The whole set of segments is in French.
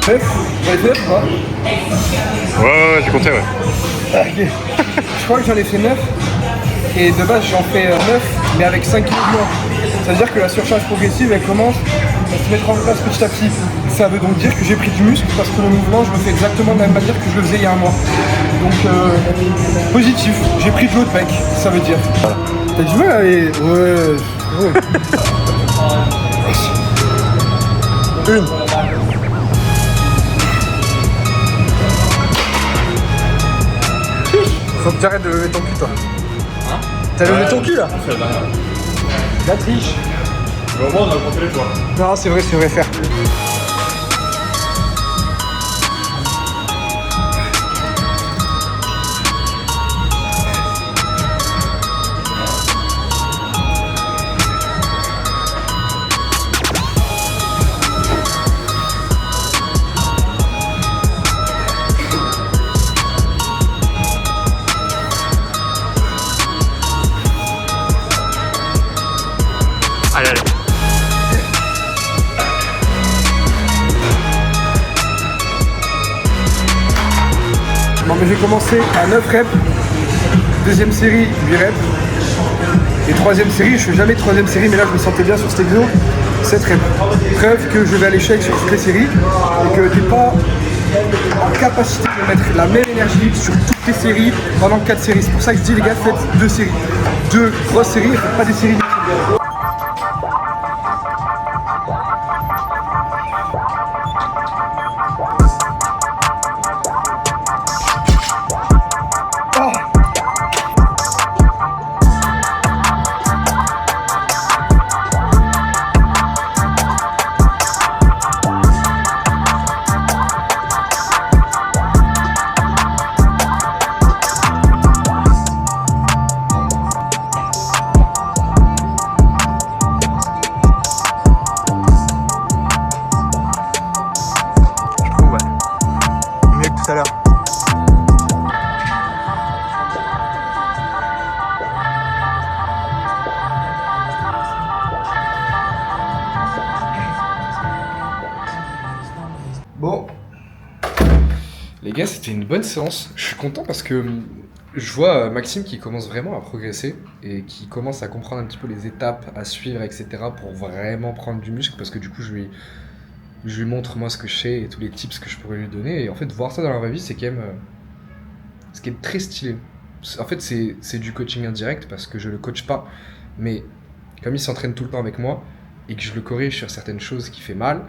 9, j'en ai fait 9 ou pas? Ouais, j'ai compté, ouais. Ah, ok. Je crois que j'en ai fait 9. Et de base, j'en fais 9, mais avec 5 kilos de moins. Ça veut dire que la surcharge progressive, elle commence à se mettre en place petit à petit. Ça veut donc dire que j'ai pris du muscle parce que le mouvement, je le fais exactement de la même manière que je le faisais il y a un mois. Donc, positif. J'ai pris de l'eau de pec, ça veut dire. Voilà. T'as du mal à aller... Ouais. Une. Faut que tu arrêtes de lever ton cul, toi. Hein? T'as levé ton cul, là? C'est la dernière. La triche. Mais au moins, on a compté les fois. Non, c'est vrai, faire. Allez, allez. Bon, mais j'ai commencé à 9 reps, deuxième série 8 reps, et troisième série, je fais jamais de troisième série, mais là je me sentais bien sur cet exo, 7 reps. Preuve que je vais à l'échec sur toutes les séries, et que tu n'es pas en capacité de mettre la même énergie sur toutes les séries pendant 4 séries. C'est pour ça que je dis les gars, faites 2 séries. 2 grosses séries, faites pas des séries. Tout à l'heure. Bon, les gars, c'était une bonne séance. Je suis content parce que je vois Maxime qui commence vraiment à progresser et qui commence à comprendre un petit peu les étapes à suivre, etc. pour vraiment prendre du muscle parce que du coup, je lui montre moi ce que je sais et tous les tips que je pourrais lui donner. Et en fait, voir ça dans la vraie vie, c'est quand même ce qui est très stylé. En fait, c'est du coaching indirect parce que je le coach pas. Mais comme il s'entraîne tout le temps avec moi et que je le corrige sur certaines choses qui fait mal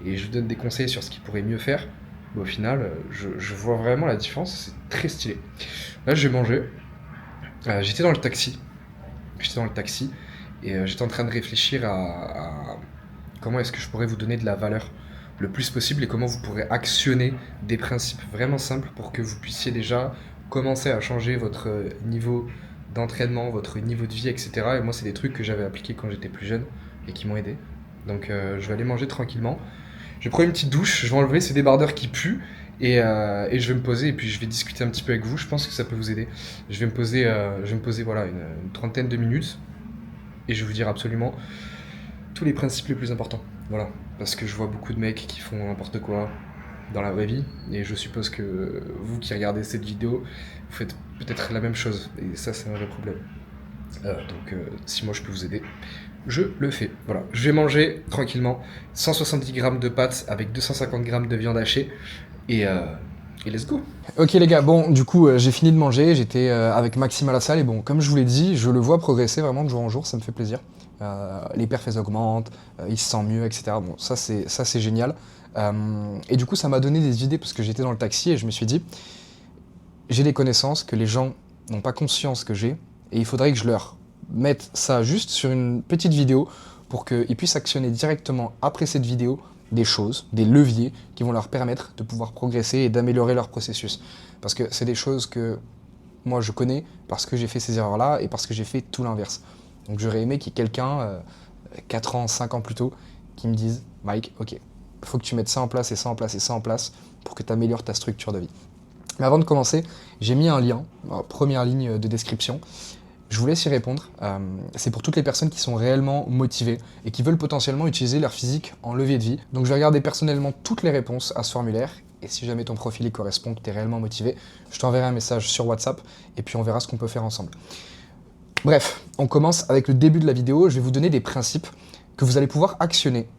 et je lui donne des conseils sur ce qu'il pourrait mieux faire, au final, je vois vraiment la différence. C'est très stylé. Là, je vais manger. J'étais dans le taxi. Et j'étais en train de réfléchir à comment est-ce que je pourrais vous donner de la valeur le plus possible et comment vous pourrez actionner des principes vraiment simples pour que vous puissiez déjà commencer à changer votre niveau d'entraînement, votre niveau de vie, etc. Et moi, c'est des trucs que j'avais appliqués quand j'étais plus jeune et qui m'ont aidé. Donc, je vais aller manger tranquillement. Je vais prendre une petite douche, je vais enlever ces débardeurs qui puent et je vais me poser et puis je vais discuter un petit peu avec vous. Je pense que ça peut vous aider. Je vais me poser voilà, une trentaine de minutes et je vais vous dire absolument tous les principes les plus importants. Voilà, parce que je vois beaucoup de mecs qui font n'importe quoi dans la vraie vie et je suppose que vous qui regardez cette vidéo, vous faites peut-être la même chose et ça c'est un vrai problème. Donc si moi je peux vous aider, je le fais. Voilà, je vais manger tranquillement 170 grammes de pâtes avec 250 grammes de viande hachée et let's go. Ok les gars, bon du coup j'ai fini de manger, j'étais avec Maxime à la salle et bon comme je vous l'ai dit, je le vois progresser vraiment de jour en jour, ça me fait plaisir. Les perfs elles augmentent, il se sent mieux, etc. Bon ça c'est génial. Et du coup ça m'a donné des idées parce que j'étais dans le taxi et je me suis dit, j'ai des connaissances que les gens n'ont pas conscience que j'ai et il faudrait que je leur mette ça juste sur une petite vidéo pour qu'ils puissent actionner directement après cette vidéo des choses, des leviers qui vont leur permettre de pouvoir progresser et d'améliorer leur processus. Parce que c'est des choses que moi je connais parce que j'ai fait ces erreurs-là et parce que j'ai fait tout l'inverse. Donc j'aurais aimé qu'il y ait quelqu'un, 4 ans, 5 ans plus tôt, qui me dise « Mike, ok, il faut que tu mettes ça en place et ça en place et ça en place pour que tu améliores ta structure de vie. » Mais avant de commencer, j'ai mis un lien, première ligne de description. Je vous laisse y répondre. C'est pour toutes les personnes qui sont réellement motivées et qui veulent potentiellement utiliser leur physique en levier de vie. Donc je vais regarder personnellement toutes les réponses à ce formulaire. Et si jamais ton profil y correspond, que tu es réellement motivé, je t'enverrai un message sur WhatsApp et puis on verra ce qu'on peut faire ensemble. Bref, on commence avec le début de la vidéo. Je vais vous donner des principes que vous allez pouvoir actionner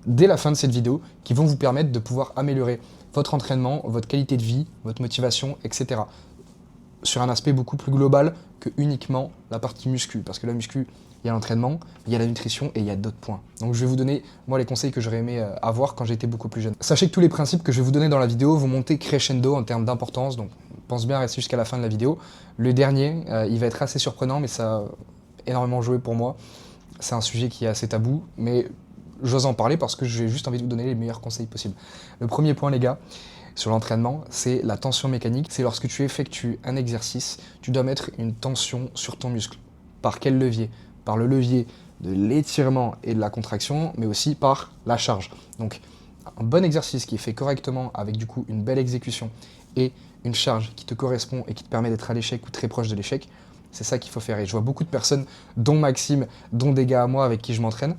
dès la fin de cette vidéo qui vont vous permettre de pouvoir améliorer votre entraînement, votre qualité de vie, votre motivation, etc. Sur un aspect beaucoup plus global que uniquement la partie muscu. Parce que la muscu, il y a l'entraînement, il y a la nutrition et il y a d'autres points. Donc je vais vous donner, moi, les conseils que j'aurais aimé avoir quand j'étais beaucoup plus jeune. Sachez que tous les principes que je vais vous donner dans la vidéo vont monter crescendo en termes d'importance. Donc pense bien à rester jusqu'à la fin de la vidéo. Le dernier, il va être assez surprenant, mais ça a énormément joué pour moi. C'est un sujet qui est assez tabou, mais j'ose en parler parce que j'ai juste envie de vous donner les meilleurs conseils possibles. Le premier point, les gars, sur l'entraînement, c'est la tension mécanique. C'est lorsque tu effectues un exercice, tu dois mettre une tension sur ton muscle. Par quel levier? Par le levier de l'étirement et de la contraction, mais aussi par la charge. Donc, un bon exercice qui est fait correctement avec du coup une belle exécution et une charge qui te correspond et qui te permet d'être à l'échec ou très proche de l'échec, c'est ça qu'il faut faire. Et je vois beaucoup de personnes, dont Maxime, dont des gars à moi avec qui je m'entraîne,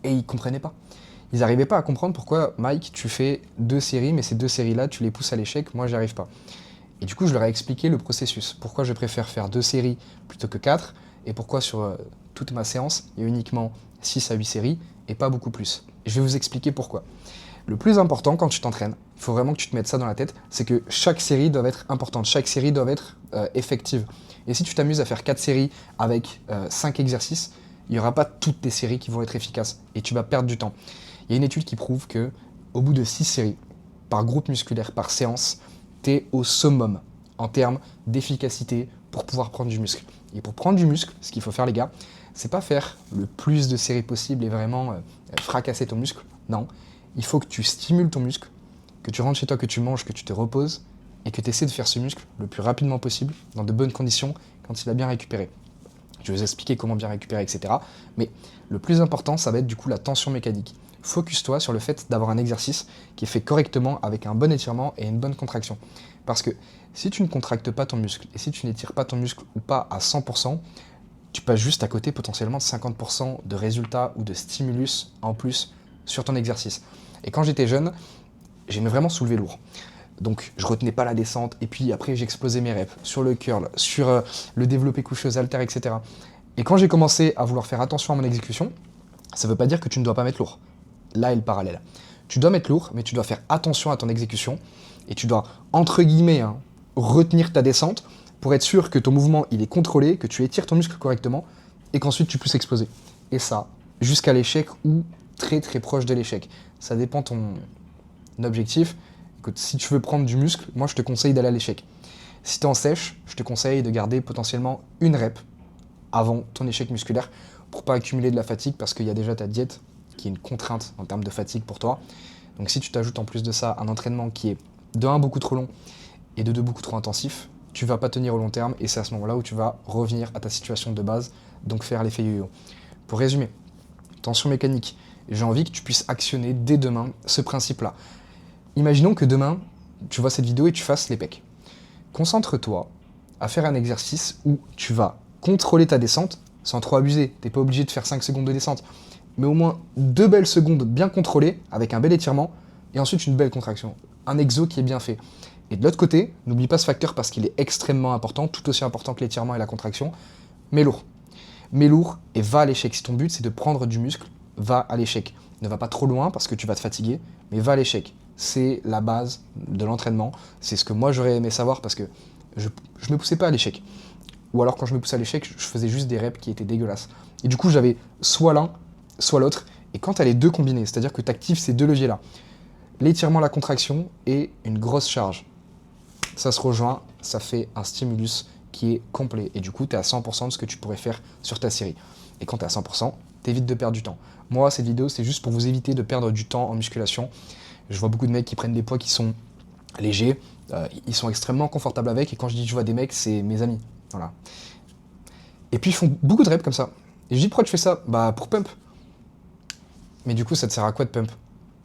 et ils ne comprenaient pas. Ils n'arrivaient pas à comprendre pourquoi, Mike, tu fais 2 séries, mais ces 2 séries-là, tu les pousses à l'échec, moi, j'y arrive pas. Et du coup, je leur ai expliqué le processus. Pourquoi je préfère faire 2 séries plutôt que 4, et pourquoi sur toute ma séance, il y a uniquement 6 à 8 séries, et pas beaucoup plus. Et je vais vous expliquer pourquoi. Le plus important quand tu t'entraînes, il faut vraiment que tu te mettes ça dans la tête, c'est que chaque série doit être importante, chaque série doit être effective. Et si tu t'amuses à faire 4 séries avec 5 exercices, il n'y aura pas toutes tes séries qui vont être efficaces, et tu vas perdre du temps. Il y a une étude qui prouve que au bout de 6 séries, par groupe musculaire, par séance, tu es au summum en termes d'efficacité pour pouvoir prendre du muscle. Et pour prendre du muscle, ce qu'il faut faire les gars, c'est pas faire le plus de séries possible et vraiment fracasser ton muscle. Non, il faut que tu stimules ton muscle, que tu rentres chez toi, que tu manges, que tu te reposes et que tu essaies de faire ce muscle le plus rapidement possible, dans de bonnes conditions, quand il a bien récupéré. Je vais vous expliquer comment bien récupérer, etc. Mais le plus important, ça va être du coup la tension mécanique. Focus-toi sur le fait d'avoir un exercice qui est fait correctement avec un bon étirement et une bonne contraction. Parce que si tu ne contractes pas ton muscle et si tu n'étires pas ton muscle ou pas à 100%, tu passes juste à côté potentiellement de 50% de résultats ou de stimulus en plus sur ton exercice. Et quand j'étais jeune, j'aimais vraiment soulever lourd. Donc je retenais pas la descente et puis après j'explosais mes reps sur le curl, sur le développé couché aux haltères, etc. Et quand j'ai commencé à vouloir faire attention à mon exécution, ça veut pas dire que tu ne dois pas mettre lourd. Là est le parallèle. Tu dois mettre lourd, mais tu dois faire attention à ton exécution et tu dois, entre guillemets, retenir ta descente pour être sûr que ton mouvement il est contrôlé, que tu étires ton muscle correctement et qu'ensuite tu puisses exploser. Et ça, jusqu'à l'échec ou très très proche de l'échec. Ça dépend de ton objectif. Écoute, si tu veux prendre du muscle, moi je te conseille d'aller à l'échec. Si tu es en sèche, je te conseille de garder potentiellement une rep avant ton échec musculaire pour pas accumuler de la fatigue parce qu'il y a déjà ta diète qui est une contrainte en termes de fatigue pour toi. Donc si tu t'ajoutes en plus de ça un entraînement qui est de 1 beaucoup trop long et de 2 beaucoup trop intensif, tu vas pas tenir au long terme et c'est à ce moment-là où tu vas revenir à ta situation de base, donc faire l'effet yo-yo. Pour résumer, tension mécanique, j'ai envie que tu puisses actionner dès demain ce principe-là. Imaginons que demain, tu vois cette vidéo et tu fasses les pecs. Concentre-toi à faire un exercice où tu vas contrôler ta descente sans trop abuser. Tu n'es pas obligé de faire 5 secondes de descente, mais au moins 2 belles secondes bien contrôlées avec un bel étirement et ensuite une belle contraction. Un exo qui est bien fait. Et de l'autre côté, n'oublie pas ce facteur parce qu'il est extrêmement important, tout aussi important que l'étirement et la contraction, mais lourd. Mais lourd et va à l'échec. Si ton but c'est de prendre du muscle, va à l'échec. Ne va pas trop loin parce que tu vas te fatiguer, mais va à l'échec. C'est la base de l'entraînement. C'est ce que moi j'aurais aimé savoir parce que je me poussais pas à l'échec. Ou alors quand je me poussais à l'échec, je faisais juste des reps qui étaient dégueulasses. Et du coup j'avais soit l'un, soit l'autre. Et quand tu as les deux combinés, c'est-à-dire que tu actives ces deux leviers-là, l'étirement, la contraction et une grosse charge, ça se rejoint, ça fait un stimulus qui est complet. Et du coup, tu es à 100% de ce que tu pourrais faire sur ta série. Et quand tu es à 100%, tu évites de perdre du temps. Moi, cette vidéo, c'est juste pour vous éviter de perdre du temps en musculation. Je vois beaucoup de mecs qui prennent des poids qui sont légers, ils sont extrêmement confortables avec. Et quand je dis que je vois des mecs, c'est mes amis. Voilà. Et puis, ils font beaucoup de reps comme ça. Et je dis, pourquoi tu fais ça? Bah, pour pump. Mais du coup, ça te sert à quoi de pump?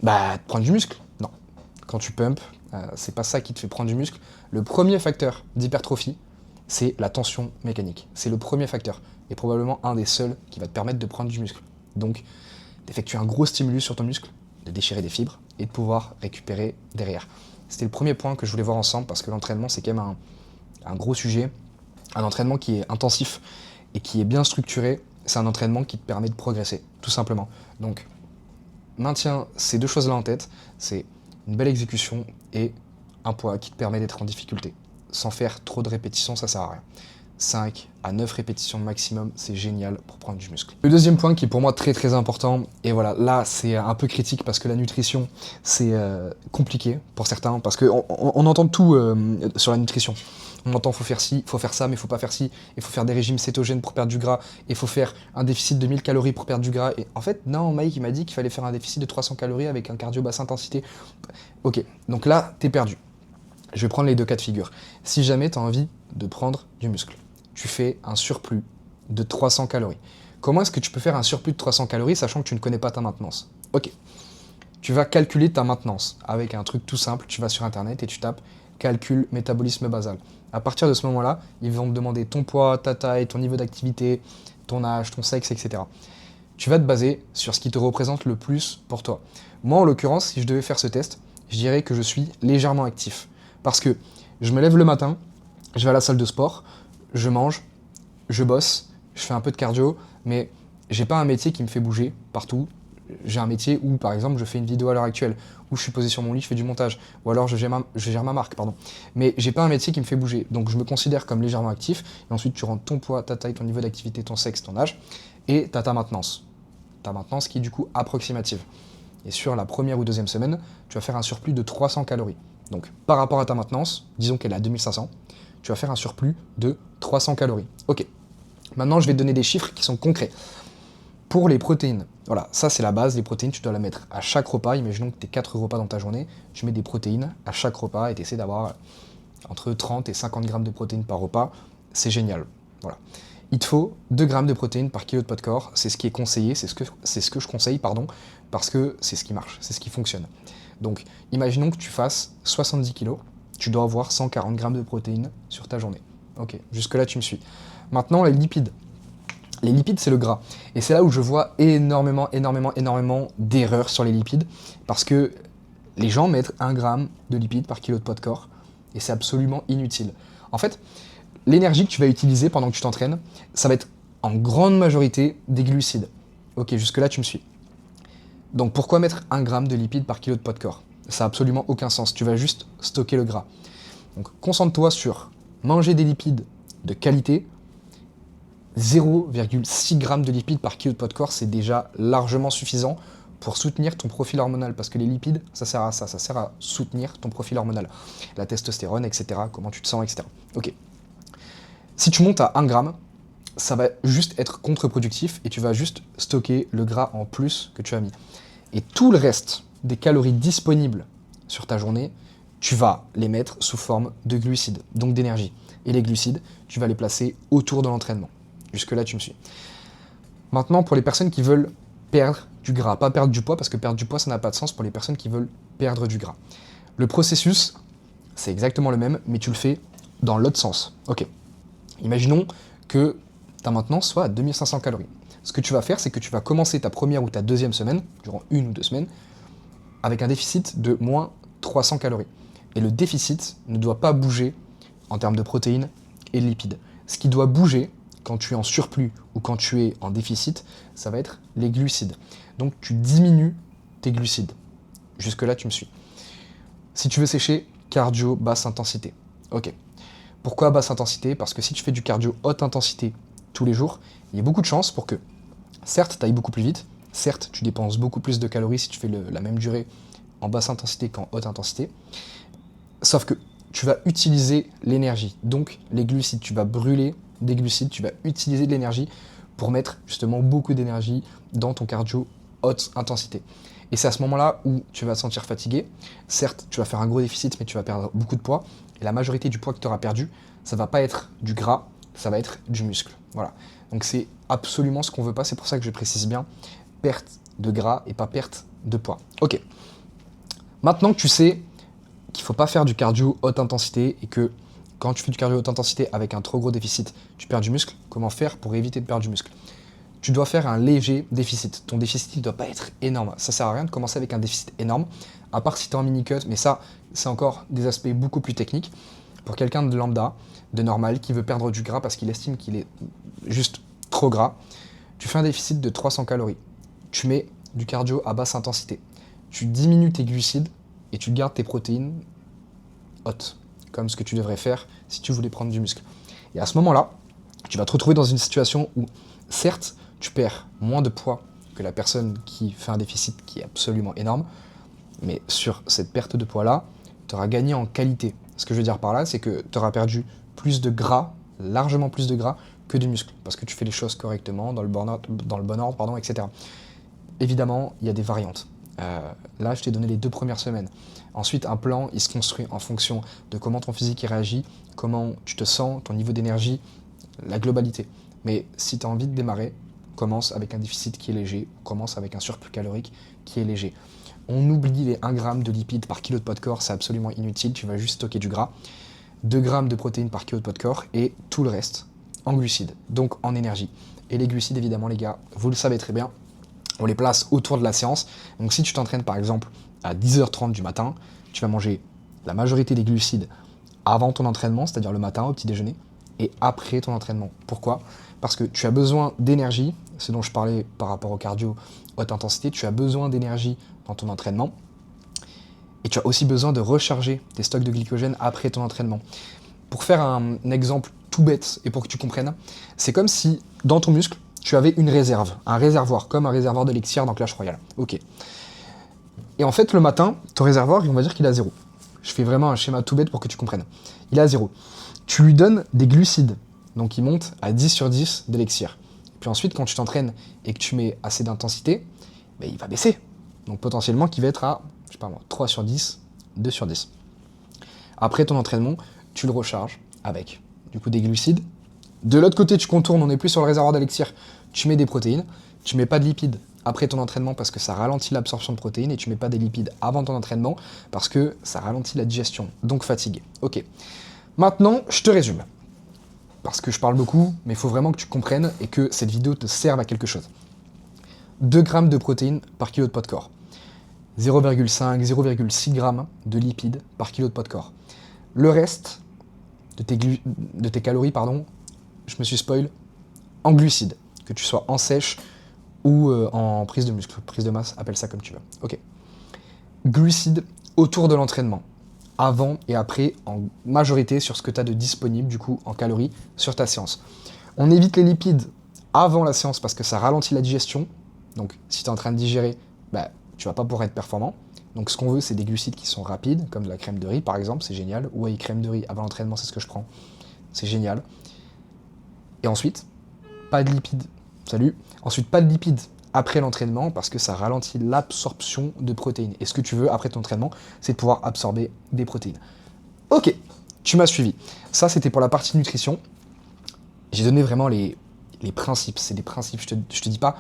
Bah, de prendre du muscle. Non. Quand tu pump, c'est pas ça qui te fait prendre du muscle. Le premier facteur d'hypertrophie, c'est la tension mécanique. C'est le premier facteur, et probablement un des seuls qui va te permettre de prendre du muscle. Donc, d'effectuer un gros stimulus sur ton muscle, de déchirer des fibres, et de pouvoir récupérer derrière. C'était le premier point que je voulais voir ensemble, parce que l'entraînement, c'est quand même un gros sujet. Un entraînement qui est intensif et qui est bien structuré, c'est un entraînement qui te permet de progresser, tout simplement. Donc, maintiens ces deux choses-là en tête, c'est une belle exécution et un poids qui te permet d'être en difficulté. Sans faire trop de répétitions, ça sert à rien. 5 à 9 répétitions maximum, c'est génial pour prendre du muscle. Le deuxième point qui est pour moi très très important, et voilà, là c'est un peu critique parce que la nutrition, c'est compliqué pour certains, parce qu'on entend tout sur la nutrition. On entend faut faire ci, faut faire ça, mais faut pas faire ci, il faut faire des régimes cétogènes pour perdre du gras, il faut faire un déficit de 1000 calories pour perdre du gras. Et en fait, non, Mike il m'a dit qu'il fallait faire un déficit de 300 calories avec un cardio basse intensité. Ok, donc là, t'es perdu. Je vais prendre les deux cas de figure. Si jamais tu as envie de prendre du muscle, tu fais un surplus de 300 calories. Comment est-ce que tu peux faire un surplus de 300 calories sachant que tu ne connais pas ta maintenance? Ok, tu vas calculer ta maintenance avec un truc tout simple, tu vas sur internet et tu tapes calcul métabolisme basal. À partir de ce moment-là, ils vont te demander ton poids, ta taille, ton niveau d'activité, ton âge, ton sexe, etc. Tu vas te baser sur ce qui te représente le plus pour toi. Moi, en l'occurrence, si je devais faire ce test, je dirais que je suis légèrement actif. Parce que je me lève le matin, je vais à la salle de sport, je mange, je bosse, je fais un peu de cardio, mais j'ai pas un métier qui me fait bouger partout. J'ai un métier où, par exemple, je fais une vidéo à l'heure actuelle, où je suis posé sur mon lit, je fais du montage, ou alors je gère ma marque, pardon. Mais j'ai pas un métier qui me fait bouger, donc je me considère comme légèrement actif, et ensuite tu rentres ton poids, ta taille, ton niveau d'activité, ton sexe, ton âge, et t'as ta maintenance. Ta maintenance qui est du coup approximative. Et sur la première ou deuxième semaine, tu vas faire un surplus de 300 calories. Donc par rapport à ta maintenance, disons qu'elle est à 2500, tu vas faire un surplus de 300 calories. Ok, maintenant je vais te donner des chiffres qui sont concrets. Pour les protéines, voilà, ça c'est la base, les protéines, tu dois la mettre à chaque repas. Imaginons que tu aies 4 repas dans ta journée, tu mets des protéines à chaque repas et tu essaies d'avoir entre 30 et 50 grammes de protéines par repas. C'est génial. Voilà. Il te faut 2 grammes de protéines par kilo de poids de corps, c'est ce qui est conseillé, c'est ce que je conseille, pardon, parce que c'est ce qui marche, c'est ce qui fonctionne. Donc, imaginons que tu fasses 70 kg, tu dois avoir 140 grammes de protéines sur ta journée. Ok, jusque-là tu me suis. Maintenant, les lipides. Les lipides, c'est le gras. Et c'est là où je vois énormément d'erreurs sur les lipides, parce que les gens mettent 1 gramme de lipides par kilo de poids de corps, et c'est absolument inutile. En fait, l'énergie que tu vas utiliser pendant que tu t'entraînes, ça va être en grande majorité des glucides. Ok, jusque-là tu me suis. Donc pourquoi mettre 1 gramme de lipides par kilo de poids de corps? Ça n'a absolument aucun sens, tu vas juste stocker le gras. Donc concentre-toi sur manger des lipides de qualité. 0,6 g de lipides par kilo de poids de corps, c'est déjà largement suffisant pour soutenir ton profil hormonal. Parce que les lipides, ça sert à ça sert à soutenir ton profil hormonal. La testostérone, etc., comment tu te sens, etc. Ok. Si tu montes à 1 gramme, ça va juste être contre-productif et tu vas juste stocker le gras en plus que tu as mis. Et tout le reste des calories disponibles sur ta journée, tu vas les mettre sous forme de glucides, donc d'énergie. Et les glucides, tu vas les placer autour de l'entraînement. Jusque-là, tu me suis. Maintenant, pour les personnes qui veulent perdre du gras, pas perdre du poids, parce que perdre du poids, ça n'a pas de sens pour les personnes qui veulent perdre du gras. Le processus, c'est exactement le même, mais tu le fais dans l'autre sens. Ok. Imaginons que ta maintenance soit à 2500 calories. Ce que tu vas faire, c'est que tu vas commencer ta première ou ta deuxième semaine, durant 1 ou 2 semaines, avec un déficit de moins 300 calories. Et le déficit ne doit pas bouger en termes de protéines et de lipides. Ce qui doit bouger, quand tu es en surplus ou quand tu es en déficit, ça va être les glucides. Donc tu diminues tes glucides. Jusque-là, tu me suis. Si tu veux sécher, cardio basse intensité. Ok. Pourquoi basse intensité? Parce que si tu fais du cardio haute intensité tous les jours, il y a beaucoup de chances pour que, certes, tu ailles beaucoup plus vite, certes, tu dépenses beaucoup plus de calories si tu fais la même durée en basse intensité qu'en haute intensité, sauf que tu vas utiliser l'énergie, donc les glucides, tu vas brûler des glucides, tu vas utiliser de l'énergie pour mettre justement beaucoup d'énergie dans ton cardio haute intensité. Et c'est à ce moment-là où tu vas te sentir fatigué. Certes, tu vas faire un gros déficit, mais tu vas perdre beaucoup de poids. Et la majorité du poids que tu auras perdu, ça va pas être du gras, ça va être du muscle. Voilà. Donc c'est absolument ce qu'on veut pas. C'est pour ça que je précise bien perte de gras et pas perte de poids. Ok. Maintenant que tu sais qu'il faut pas faire du cardio haute intensité et que quand tu fais du cardio haute intensité avec un trop gros déficit, tu perds du muscle. Comment faire pour éviter de perdre du muscle? Tu dois faire un léger déficit. Ton déficit, il ne doit pas être énorme. Ça sert à rien de commencer avec un déficit énorme, à part si tu es en mini-cut, mais ça, c'est encore des aspects beaucoup plus techniques. Pour quelqu'un de lambda, de normal, qui veut perdre du gras parce qu'il estime qu'il est juste trop gras, tu fais un déficit de 300 calories. Tu mets du cardio à basse intensité. Tu diminues tes glucides et tu gardes tes protéines hautes, comme ce que tu devrais faire si tu voulais prendre du muscle. Et à ce moment-là, tu vas te retrouver dans une situation où, certes, tu perds moins de poids que la personne qui fait un déficit qui est absolument énorme, mais sur cette perte de poids-là, tu auras gagné en qualité. Ce que je veux dire par là, c'est que tu auras perdu plus de gras, largement plus de gras que de muscle, parce que tu fais les choses correctement, dans le bon ordre, etc. Évidemment, il y a des variantes. Là, je t'ai donné les 2 premières semaines. Ensuite, un plan, il se construit en fonction de comment ton physique y réagit, comment tu te sens, ton niveau d'énergie, la globalité. Mais si tu as envie de démarrer, commence avec un déficit qui est léger, commence avec un surplus calorique qui est léger. On oublie les 1 g de lipides par kilo de poids de corps, c'est absolument inutile, tu vas juste stocker du gras. 2 g de protéines par kilo de poids de corps et tout le reste en glucides, donc en énergie. Et les glucides, évidemment, les gars, vous le savez très bien, on les place autour de la séance. Donc si tu t'entraînes par exemple à 10h30 du matin, tu vas manger la majorité des glucides avant ton entraînement, c'est-à-dire le matin au petit déjeuner, et après ton entraînement. Pourquoi? Parce que tu as besoin d'énergie, ce dont je parlais par rapport au cardio haute intensité, tu as besoin d'énergie dans ton entraînement, et tu as aussi besoin de recharger tes stocks de glycogène après ton entraînement. Pour faire un exemple tout bête, et pour que tu comprennes, c'est comme si dans ton muscle, tu avais une réserve, un réservoir, comme un réservoir d'élixir dans Clash Royale. Ok. Et en fait, le matin, ton réservoir, on va dire qu'il est à 0. Je fais vraiment un schéma tout bête pour que tu comprennes. Il est à 0. Tu lui donnes des glucides, donc il monte à 10 sur 10 d'élixir. Puis ensuite, quand tu t'entraînes et que tu mets assez d'intensité, ben, il va baisser. Donc potentiellement, qu'il va être à, je sais pas moi, 3 sur 10, 2 sur 10. Après ton entraînement, tu le recharges avec du coup des glucides. De l'autre côté, tu contournes, on n'est plus sur le réservoir d'élixir, tu mets des protéines, tu mets pas de lipides après ton entraînement parce que ça ralentit l'absorption de protéines et tu mets pas des lipides avant ton entraînement parce que ça ralentit la digestion, donc fatigue. Ok. Maintenant, je te résume. Parce que je parle beaucoup, mais il faut vraiment que tu comprennes et que cette vidéo te serve à quelque chose. 2 grammes de protéines par kilo de poids de corps. 0,5-0,6 grammes de lipides par kilo de poids de corps. Le reste de tes calories, je me suis spoil, en glucides, que tu sois en sèche ou en prise de muscle, prise de masse, appelle ça comme tu veux. Ok. Glucides autour de l'entraînement, avant et après, en majorité sur ce que tu as de disponible, du coup, en calories, sur ta séance. On évite les lipides avant la séance parce que ça ralentit la digestion. Donc, si tu es en train de digérer, tu vas pas pouvoir être performant. Donc, ce qu'on veut, c'est des glucides qui sont rapides, comme de la crème de riz, par exemple, c'est génial. Ou avec crème de riz avant l'entraînement, c'est ce que je prends. C'est génial. Et ensuite, pas de lipides. Salut. Ensuite, pas de lipides après l'entraînement parce que ça ralentit l'absorption de protéines. Et ce que tu veux après ton entraînement, c'est de pouvoir absorber des protéines. Ok, tu m'as suivi. Ça, c'était pour la partie nutrition. J'ai donné vraiment les principes. C'est des principes. Je te dis pas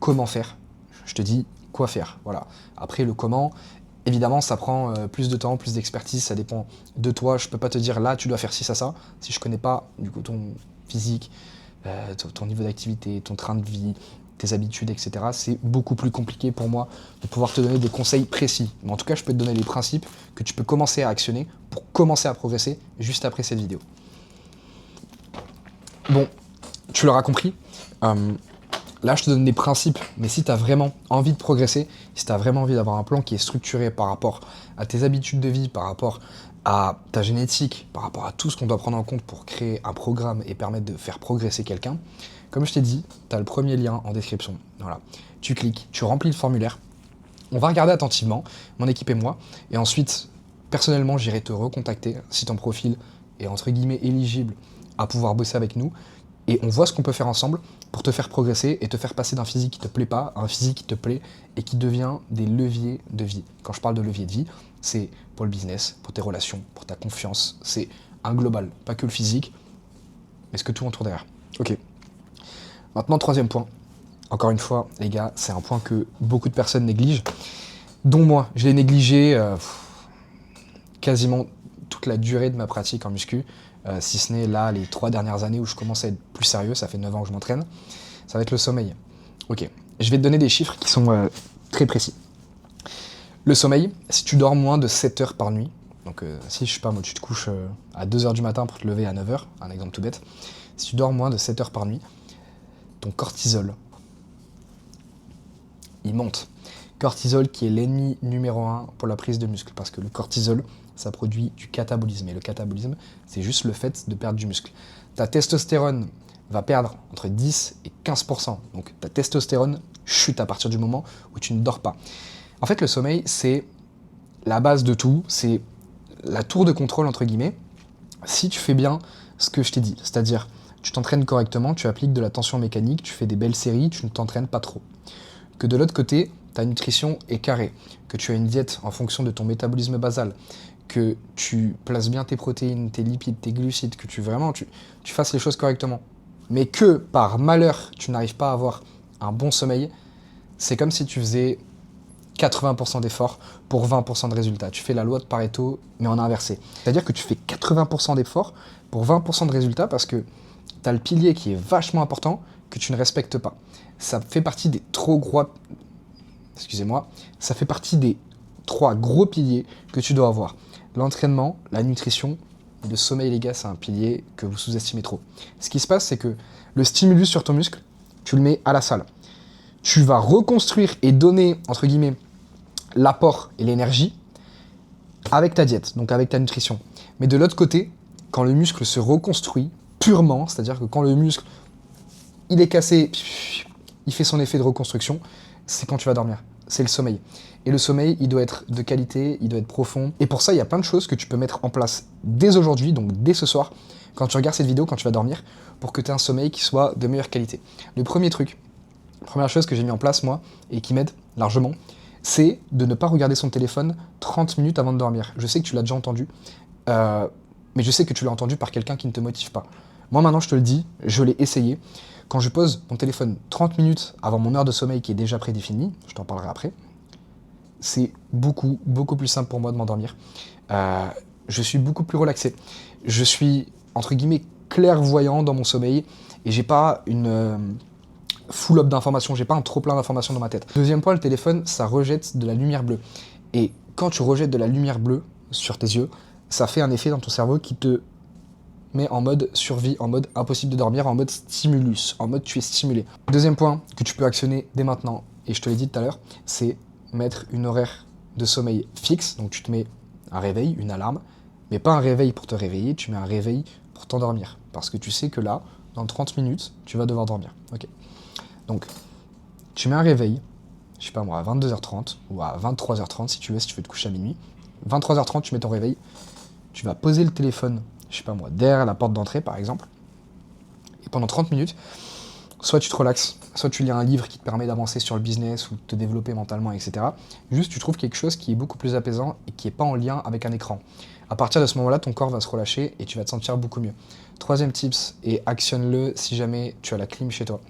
comment faire. Je te dis quoi faire. Voilà. Après, le comment, évidemment, ça prend plus de temps, plus d'expertise. Ça dépend de toi. Je peux pas te dire là, tu dois faire ci, ça. Si je connais pas, du coup, ton physique, ton niveau d'activité, ton train de vie, tes habitudes, etc. C'est beaucoup plus compliqué pour moi de pouvoir te donner des conseils précis. Mais en tout cas, je peux te donner les principes que tu peux commencer à actionner pour commencer à progresser juste après cette vidéo. Bon, tu l'auras compris. Là, je te donne des principes, mais si tu as vraiment envie de progresser, si tu as vraiment envie d'avoir un plan qui est structuré par rapport à tes habitudes de vie, par rapport à ta génétique, par rapport à tout ce qu'on doit prendre en compte pour créer un programme et permettre de faire progresser quelqu'un, comme je t'ai dit, tu as le premier lien en description. Voilà. Tu cliques, tu remplis le formulaire, on va regarder attentivement, mon équipe et moi, et ensuite, personnellement, j'irai te recontacter si ton profil est entre guillemets éligible à pouvoir bosser avec nous, et on voit ce qu'on peut faire ensemble pour te faire progresser et te faire passer d'un physique qui te plaît pas à un physique qui te plaît et qui devient des leviers de vie. Quand je parle de leviers de vie, c'est pour le business, pour tes relations, pour ta confiance, c'est un global, pas que le physique, mais ce que tout entoure derrière. Ok. Maintenant, troisième point. Encore une fois, les gars, c'est un point que beaucoup de personnes négligent, dont moi. Je l'ai négligé quasiment toute la durée de ma pratique en muscu. si ce n'est là les 3 dernières années où je commence à être plus sérieux, ça fait 9 ans que je m'entraîne, ça va être le sommeil. Ok, je vais te donner des chiffres qui sont très précis. Le sommeil, si tu dors moins de 7 heures par nuit, donc si je sais pas moi tu te couches à 2 heures du matin pour te lever à 9 heures, un exemple tout bête, si tu dors moins de 7 heures par nuit, ton cortisol, il monte. Cortisol qui est l'ennemi numéro 1 pour la prise de muscle, parce que le cortisol, ça produit du catabolisme, et le catabolisme, c'est juste le fait de perdre du muscle. Ta testostérone va perdre entre 10 et 15%, donc ta testostérone chute à partir du moment où tu ne dors pas. En fait, le sommeil, c'est la base de tout, c'est la tour de contrôle, entre guillemets, si tu fais bien ce que je t'ai dit, c'est-à-dire tu t'entraînes correctement, tu appliques de la tension mécanique, tu fais des belles séries, tu ne t'entraînes pas trop. Que de l'autre côté, ta nutrition est carrée, que tu as une diète en fonction de ton métabolisme basal, que tu places bien tes protéines, tes lipides, tes glucides, que tu fasses les choses correctement. Mais que par malheur, tu n'arrives pas à avoir un bon sommeil, c'est comme si tu faisais 80% d'efforts pour 20% de résultats. Tu fais la loi de Pareto, mais en inversé. C'est-à-dire que tu fais 80% d'efforts pour 20% de résultats parce que tu as le pilier qui est vachement important que tu ne respectes pas. Ça fait partie des ça fait partie des 3 gros piliers que tu dois avoir. L'entraînement, la nutrition et le sommeil, les gars, c'est un pilier que vous sous-estimez trop. Ce qui se passe, c'est que le stimulus sur ton muscle, tu le mets à la salle. Tu vas reconstruire et donner, entre guillemets, l'apport et l'énergie avec ta diète, donc avec ta nutrition. Mais de l'autre côté, quand le muscle se reconstruit purement, c'est-à-dire que quand le muscle, il est cassé, il fait son effet de reconstruction, c'est quand tu vas dormir. C'est le sommeil. Et le sommeil, il doit être de qualité, il doit être profond. Et pour ça, il y a plein de choses que tu peux mettre en place dès aujourd'hui, donc dès ce soir, quand tu regardes cette vidéo, quand tu vas dormir, pour que tu aies un sommeil qui soit de meilleure qualité. Le premier truc, première chose que j'ai mis en place, moi, et qui m'aide largement, c'est de ne pas regarder son téléphone 30 minutes avant de dormir. Je sais que tu l'as déjà entendu, mais je sais que tu l'as entendu par quelqu'un qui ne te motive pas. Moi, maintenant, je te le dis, je l'ai essayé. Quand je pose mon téléphone 30 minutes avant mon heure de sommeil qui est déjà prédéfinie, je t'en parlerai après, c'est beaucoup, beaucoup plus simple pour moi de m'endormir. Je suis beaucoup plus relaxé. Je suis, entre guillemets, clairvoyant dans mon sommeil et j'ai pas une full up d'informations, j'ai pas un trop plein d'informations dans ma tête. Deuxième point, le téléphone, ça rejette de la lumière bleue. Et quand tu rejettes de la lumière bleue sur tes yeux, ça fait un effet dans ton cerveau qui te met en mode survie, en mode impossible de dormir, en mode stimulus, en mode tu es stimulé. Deuxième point que tu peux actionner dès maintenant, et je te l'ai dit tout à l'heure, c'est mettre une horaire de sommeil fixe. Donc tu te mets un réveil, une alarme, mais pas un réveil pour te réveiller, tu mets un réveil pour t'endormir. Parce que tu sais que là, dans 30 minutes, tu vas devoir dormir. Ok. Donc, tu mets un réveil, je sais pas moi, à 22h30 ou à 23h30 si tu veux, si tu veux te coucher à minuit. 23h30, tu mets ton réveil, tu vas poser le téléphone, je sais pas moi, derrière la porte d'entrée par exemple. Et pendant 30 minutes, soit tu te relaxes, soit tu lis un livre qui te permet d'avancer sur le business ou de te développer mentalement, etc. Juste, tu trouves quelque chose qui est beaucoup plus apaisant et qui n'est pas en lien avec un écran. À partir de ce moment-là, ton corps va se relâcher et tu vas te sentir beaucoup mieux. Troisième tips, et actionne-le si jamais tu as la clim chez toi.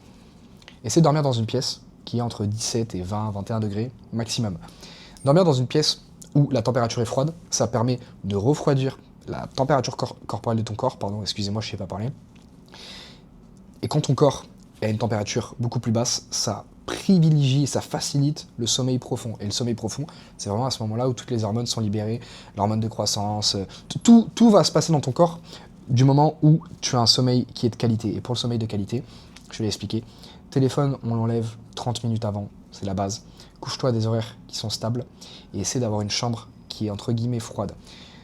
Essaie de dormir dans une pièce qui est entre 17 et 20, 21 degrés maximum. Dormir dans une pièce où la température est froide, ça permet de refroidir la température corporelle de ton corps, excusez-moi, je ne sais pas parler. Et quand ton corps est à une température beaucoup plus basse, ça privilégie, ça facilite le sommeil profond. Et le sommeil profond, c'est vraiment à ce moment-là où toutes les hormones sont libérées, l'hormone de croissance, tout va se passer dans ton corps du moment où tu as un sommeil qui est de qualité. Et pour le sommeil de qualité, je vais l'expliquer. Téléphone, on l'enlève 30 minutes avant, c'est la base. Couche-toi à des horaires qui sont stables et essaie d'avoir une chambre qui est entre guillemets froide.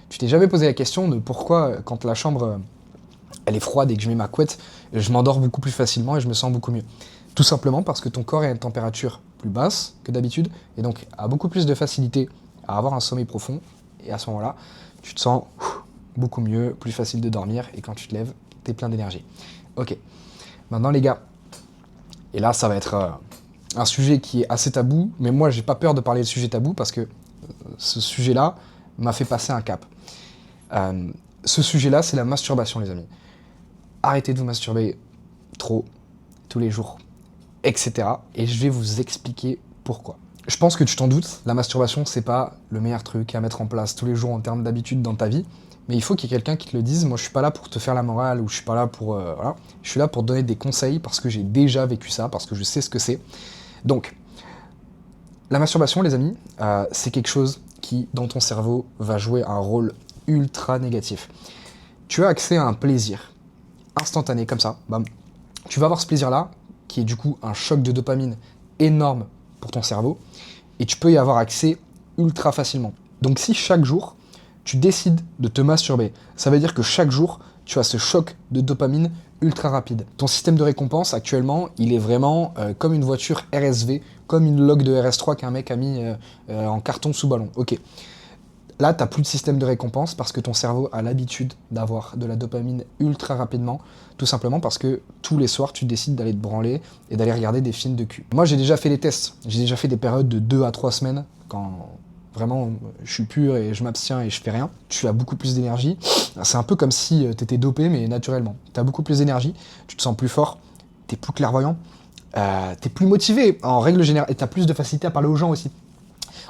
Tu t'es jamais posé la question de pourquoi, quand la chambre elle est froide et que je mets ma couette, je m'endors beaucoup plus facilement et je me sens beaucoup mieux. Tout simplement parce que ton corps est à une température plus basse que d'habitude et donc a beaucoup plus de facilité à avoir un sommeil profond. Et à ce moment-là, tu te sens beaucoup mieux, plus facile de dormir et quand tu te lèves, tu es plein d'énergie. Ok, maintenant les gars, et là, ça va être un sujet qui est assez tabou, mais moi, j'ai pas peur de parler de sujet tabou parce que ce sujet-là m'a fait passer un cap. Ce sujet-là, c'est la masturbation, les amis. Arrêtez de vous masturber trop, tous les jours, etc. Et je vais vous expliquer pourquoi. Je pense que tu t'en doutes, la masturbation, c'est pas le meilleur truc à mettre en place tous les jours en termes d'habitude dans ta vie, mais il faut qu'il y ait quelqu'un qui te le dise. Moi, je suis pas là pour te faire la morale ou je suis pas là pour... voilà. Je suis là pour te donner des conseils parce que j'ai déjà vécu ça, parce que je sais ce que c'est. Donc, la masturbation, les amis, c'est quelque chose qui, dans ton cerveau, va jouer un rôle ultra négatif. Tu as accès à un plaisir instantané, comme ça. Bam. Tu vas avoir ce plaisir-là, qui est du coup un choc de dopamine énorme pour ton cerveau, et tu peux y avoir accès ultra facilement. Donc si chaque jour, tu décides de te masturber, ça veut dire que chaque jour, tu as ce choc de dopamine ultra rapide. Ton système de récompense, actuellement, il est vraiment comme une voiture RSV, comme une log de RS3 qu'un mec a mis en carton sous ballon. Ok. Là, tu n'as plus de système de récompense parce que ton cerveau a l'habitude d'avoir de la dopamine ultra rapidement, tout simplement parce que tous les soirs, tu décides d'aller te branler et d'aller regarder des films de cul. Moi, j'ai déjà fait des tests. J'ai déjà fait des périodes de 2 à 3 semaines quand vraiment je suis pur et je m'abstiens et je fais rien. Tu as beaucoup plus d'énergie. C'est un peu comme si tu étais dopé, mais naturellement. Tu as beaucoup plus d'énergie, tu te sens plus fort, tu es plus clairvoyant, tu es plus motivé en règle générale et tu as plus de facilité à parler aux gens aussi.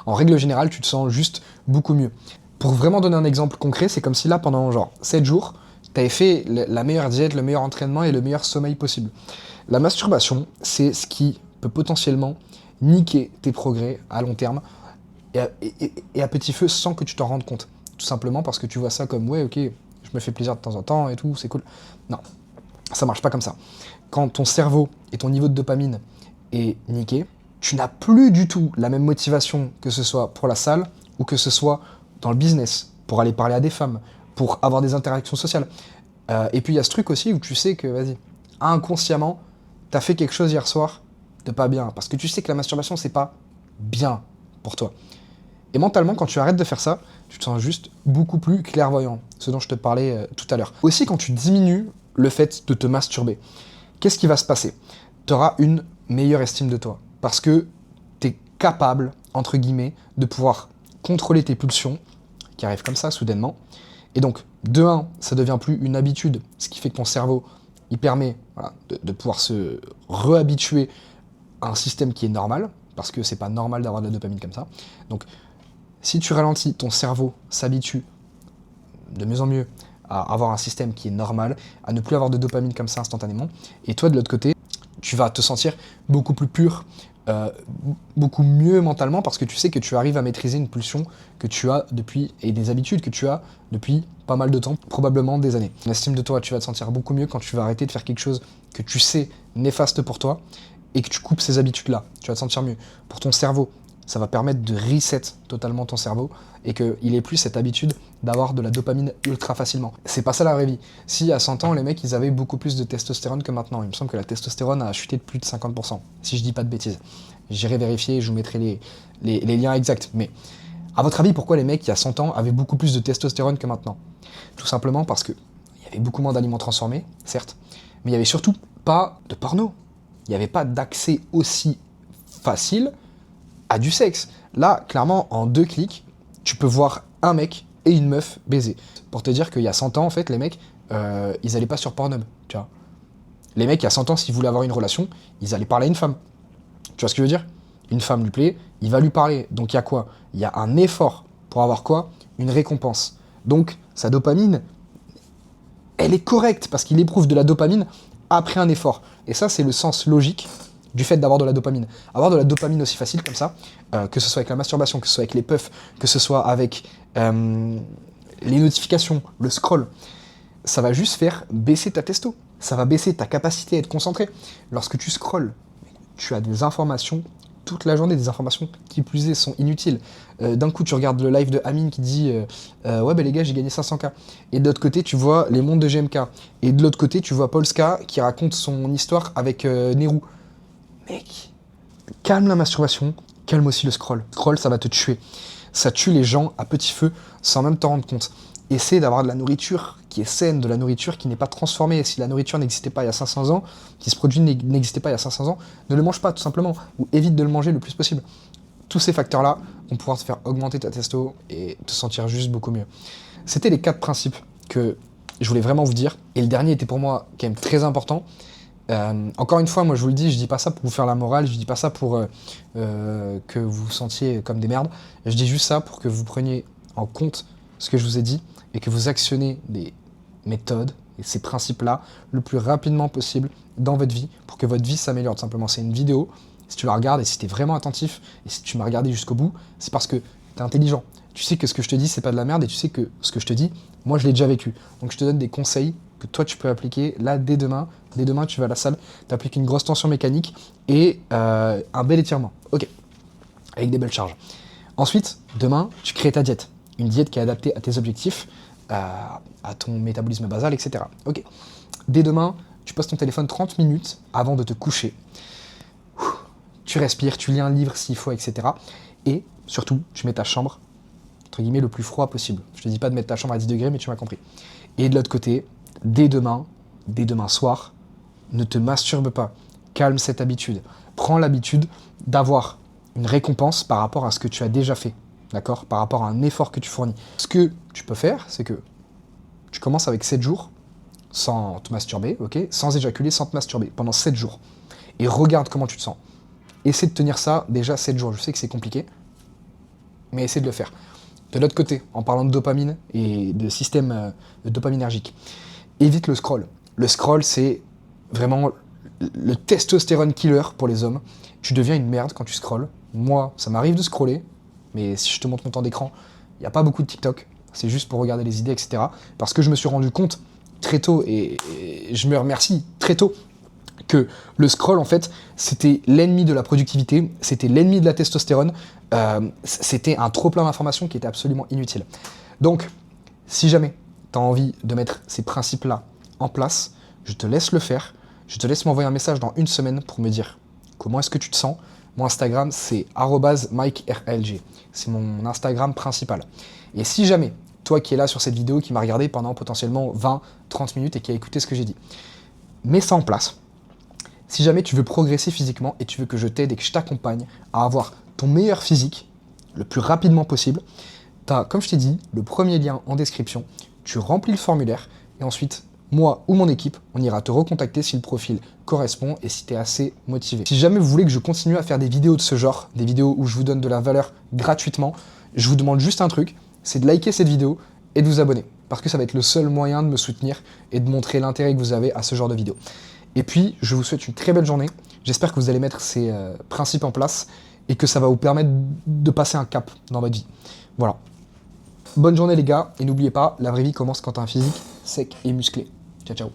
En règle générale, tu te sens juste beaucoup mieux. Pour vraiment donner un exemple concret, c'est comme si là, pendant genre 7 jours, tu avais fait la meilleure diète, le meilleur entraînement et le meilleur sommeil possible. La masturbation, c'est ce qui peut potentiellement niquer tes progrès à long terme et à petit feu sans que tu t'en rendes compte. Tout simplement parce que tu vois ça comme, ouais, ok, je me fais plaisir de temps en temps et tout, c'est cool. Non, ça marche pas comme ça. Quand ton cerveau et ton niveau de dopamine est niqué, tu n'as plus du tout la même motivation que ce soit pour la salle ou que ce soit dans le business, pour aller parler à des femmes, pour avoir des interactions sociales. Et puis il y a ce truc aussi où tu sais que, vas-y, inconsciemment, t'as fait quelque chose hier soir de pas bien, parce que tu sais que la masturbation, c'est pas bien pour toi. Et mentalement, quand tu arrêtes de faire ça, tu te sens juste beaucoup plus clairvoyant, ce dont je te parlais tout à l'heure. Aussi, quand tu diminues le fait de te masturber, qu'est-ce qui va se passer? Tu auras une meilleure estime de toi. Parce que tu es capable, entre guillemets, de pouvoir contrôler tes pulsions, qui arrivent comme ça, soudainement. Et donc, de 1, ça devient plus une habitude, ce qui fait que ton cerveau, il permet de pouvoir se réhabituer à un système qui est normal, parce que c'est pas normal d'avoir de la dopamine comme ça. Donc, si tu ralentis, ton cerveau s'habitue de mieux en mieux à avoir un système qui est normal, à ne plus avoir de dopamine comme ça instantanément. Et toi, de l'autre côté, tu vas te sentir beaucoup plus pur, beaucoup mieux mentalement parce que tu sais que tu arrives à maîtriser une pulsion que tu as depuis et des habitudes que tu as depuis pas mal de temps, probablement des années. L'estime de toi, tu vas te sentir beaucoup mieux quand tu vas arrêter de faire quelque chose que tu sais néfaste pour toi et que tu coupes ces habitudes-là. Tu vas te sentir mieux. Pour ton cerveau, ça va permettre de reset totalement ton cerveau et qu'il ait plus cette habitude d'avoir de la dopamine ultra facilement. C'est pas ça la vraie vie. Si à 100 ans, les mecs, ils avaient beaucoup plus de testostérone que maintenant. Il me semble que la testostérone a chuté de plus de 50%, si je dis pas de bêtises. J'irai vérifier, je vous mettrai les liens exacts. Mais à votre avis, pourquoi les mecs, il y a 100 ans, avaient beaucoup plus de testostérone que maintenant? Tout simplement parce qu'il y avait beaucoup moins d'aliments transformés, certes, mais il n'y avait surtout pas de porno. Il n'y avait pas d'accès aussi facile à du sexe. Là, clairement, en 2 clics, tu peux voir un mec et une meuf baiser. Pour te dire qu'il y a 100 ans, en fait, les mecs, ils allaient pas sur Pornhub, tu vois. Les mecs, il y a 100 ans, s'ils voulaient avoir une relation, ils allaient parler à une femme. Tu vois ce que je veux dire? Une femme lui plaît, il va lui parler. Donc il y a quoi? Il y a un effort pour avoir quoi? Une récompense. Donc sa dopamine, elle est correcte parce qu'il éprouve de la dopamine après un effort. Et ça, c'est le sens logique du fait d'avoir de la dopamine. Avoir de la dopamine aussi facile comme ça, que ce soit avec la masturbation, que ce soit avec les puffs, que ce soit avec les notifications, le scroll, ça va juste faire baisser ta testo. Ça va baisser ta capacité à être concentré. Lorsque tu scrolles, tu as des informations toute la journée, des informations qui plus est sont inutiles. D'un coup, tu regardes le live de Amine qui dit ouais, ben les gars, j'ai gagné 500K. Et de l'autre côté, tu vois les mondes de GMK. Et de l'autre côté, tu vois Polska qui raconte son histoire avec Nehru. Mec, calme la masturbation, calme aussi le scroll. Le scroll, ça va te tuer. Ça tue les gens à petit feu sans même t'en rendre compte. Essaie d'avoir de la nourriture qui est saine, de la nourriture qui n'est pas transformée. Si la nourriture n'existait pas il y a 500 ans, qui se produit n'existait pas il y a 500 ans, ne le mange pas tout simplement, ou évite de le manger le plus possible. Tous ces facteurs-là vont pouvoir te faire augmenter ta testo et te sentir juste beaucoup mieux. C'était les 4 principes que je voulais vraiment vous dire. Et le dernier était pour moi quand même très important. Encore une fois, moi je vous le dis, je dis pas ça pour vous faire la morale, je dis pas ça pour que vous vous sentiez comme des merdes. Je dis juste ça pour que vous preniez en compte ce que je vous ai dit et que vous actionnez des méthodes et ces principes-là le plus rapidement possible dans votre vie pour que votre vie s'améliore. Tout simplement, c'est une vidéo. Si tu la regardes et si tu es vraiment attentif et si tu m'as regardé jusqu'au bout, c'est parce que tu es intelligent. Tu sais que ce que je te dis, c'est pas de la merde et tu sais que ce que je te dis, moi, je l'ai déjà vécu. Donc, je te donne des conseils que toi, tu peux appliquer là dès demain. Dès demain, tu vas à la salle, tu appliques une grosse tension mécanique et un bel étirement. Ok, avec des belles charges. Ensuite, demain, tu crées ta diète. Une diète qui est adaptée à tes objectifs, à ton métabolisme basal, etc. Ok. Dès demain, tu poses ton téléphone 30 minutes avant de te coucher. Tu respires, tu lis un livre s'il faut, etc. Et surtout, tu mets ta chambre, entre guillemets, le plus froid possible. Je te dis pas de mettre ta chambre à 10 degrés, mais tu m'as compris. Et de l'autre côté, dès demain soir, ne te masturbe pas. Calme cette habitude. Prends l'habitude d'avoir une récompense par rapport à ce que tu as déjà fait. D'accord ? Par rapport à un effort que tu fournis. Ce que tu peux faire, c'est que tu commences avec 7 jours sans te masturber, ok ? Sans éjaculer, sans te masturber, pendant 7 jours. Et regarde comment tu te sens. Essaie de tenir ça déjà 7 jours. Je sais que c'est compliqué, mais essaie de le faire. De l'autre côté, en parlant de dopamine et de système dopaminergique, évite le scroll. Le scroll, c'est vraiment le testostérone killer pour les hommes. Tu deviens une merde quand tu scrolles. Moi, ça m'arrive de scroller, mais si je te montre mon temps d'écran, il n'y a pas beaucoup de TikTok. C'est juste pour regarder les idées, etc. Parce que je me suis rendu compte très tôt, et je me remercie très tôt, que le scroll, en fait, c'était l'ennemi de la productivité, c'était l'ennemi de la testostérone, c'était un trop-plein d'informations qui était absolument inutile. Donc, si jamais tu as envie de mettre ces principes-là en place, je te laisse le faire, je te laisse m'envoyer un message dans une semaine pour me dire comment est-ce que tu te sens. Mon Instagram, c'est @MikeRLG, c'est mon Instagram principal. Et si jamais, toi qui es là sur cette vidéo, qui m'a regardé pendant potentiellement 20-30 minutes et qui a écouté ce que j'ai dit, mets ça en place. Si jamais tu veux progresser physiquement et tu veux que je t'aide et que je t'accompagne à avoir ton meilleur physique le plus rapidement possible, tu as, comme je t'ai dit, le premier lien en description. Tu remplis le formulaire et ensuite, moi ou mon équipe, on ira te recontacter si le profil correspond et si tu es assez motivé. Si jamais vous voulez que je continue à faire des vidéos de ce genre, des vidéos où je vous donne de la valeur gratuitement, je vous demande juste un truc, c'est de liker cette vidéo et de vous abonner. Parce que ça va être le seul moyen de me soutenir et de montrer l'intérêt que vous avez à ce genre de vidéo. Et puis, je vous souhaite une très belle journée. J'espère que vous allez mettre ces principes en place et que ça va vous permettre de passer un cap dans votre vie. Voilà. Bonne journée les gars, et n'oubliez pas, la vraie vie commence quand tu as un physique sec et musclé. Ciao, ciao.